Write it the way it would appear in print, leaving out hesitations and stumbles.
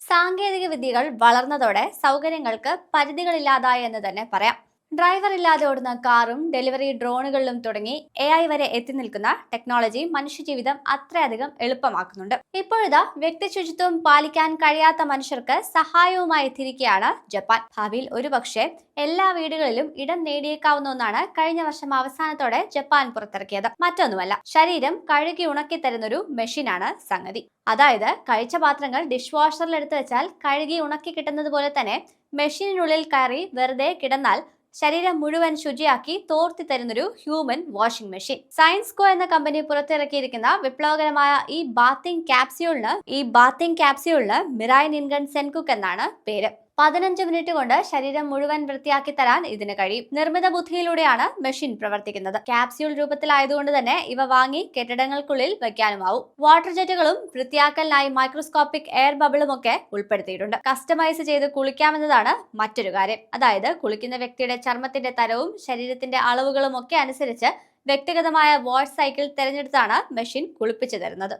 സാങ്കേതിക വിദ്യകൾ വളർന്നതോടെ സൗകര്യങ്ങൾക്ക് പരിധികളില്ലാതായി എന്ന് തന്നെ പറയാം. ഡ്രൈവർ ഇല്ലാതെ ഓടുന്ന കാറും ഡെലിവറി ഡ്രോണുകളിലും തുടങ്ങി AI വരെ എത്തി നിൽക്കുന്ന ടെക്നോളജി മനുഷ്യജീവിതം അത്രയധികം എളുപ്പമാക്കുന്നുണ്ട്. ഇപ്പോഴിതാ വ്യക്തി ശുചിത്വം പാലിക്കാൻ കഴിയാത്ത മനുഷ്യർക്ക് സഹായവുമായി എത്തിയിരിക്കുകയാണ് ജപ്പാൻ. ഭാവിയിൽ ഒരുപക്ഷെ എല്ലാ വീടുകളിലും ഇടം നേടിയേക്കാവുന്ന ഒന്നാണ് കഴിഞ്ഞ വർഷം അവസാനത്തോടെ ജപ്പാൻ പുറത്തിറക്കിയത്. മറ്റൊന്നുമല്ല, ശരീരം കഴുകി ഉണക്കി തരുന്നൊരു മെഷീനാണ് സംഗതി. അതായത് കഴിച്ച പാത്രങ്ങൾ ഡിഷ് വാഷറിൽ എടുത്തു വെച്ചാൽ കഴുകി ഉണക്കി കിട്ടുന്നത് പോലെ തന്നെ മെഷീനിനുള്ളിൽ കയറി വെറുതെ കിടന്നാൽ ശരീരം മുഴുവൻ ശുചിയാക്കി തോർത്തി തരുന്നൊരു ഹ്യൂമൻ വാഷിംഗ് മെഷീൻ. സയൻസ്കോ എന്ന കമ്പനി പുറത്തിറക്കിയിരിക്കുന്ന വിപ്ലവകരമായ ഈ ബാത്തിംഗ് ക്യാപ്സ്യൂളിന് മിറായ് നിൻഗൺ സെൻകുക്ക് എന്നാണ് പേര്. 15 മിനിറ്റ് കൊണ്ട് ശരീരം മുഴുവൻ വൃത്തിയാക്കി തരാൻ ഇതിന് കഴിയും. നിർമ്മിത ബുദ്ധിയിലൂടെയാണ് മെഷീൻ പ്രവർത്തിക്കുന്നത്. ക്യാപ്സ്യൂൾ രൂപത്തിലായതുകൊണ്ട് തന്നെ ഇവ വാങ്ങി കെട്ടിടങ്ങൾക്കുള്ളിൽ വയ്ക്കാനുമാവും. വാട്ടർ ജെറ്റുകളും വൃത്തിയാക്കലിനായി മൈക്രോസ്കോപ്പിക് എയർ ബബിളും ഒക്കെ ഉൾപ്പെടുത്തിയിട്ടുണ്ട്. കസ്റ്റമൈസ് ചെയ്ത് കുളിക്കാമെന്നതാണ് മറ്റൊരു കാര്യം. അതായത് കുളിക്കുന്ന വ്യക്തിയുടെ ചർമ്മത്തിന്റെ തരവും ശരീരത്തിന്റെ അളവുകളും ഒക്കെ അനുസരിച്ച് വ്യക്തിഗതമായ വാഷ് സൈക്കിൾ തിരഞ്ഞെടുത്താണ് മെഷീൻ കുളിപ്പിച്ചു തരുന്നത്.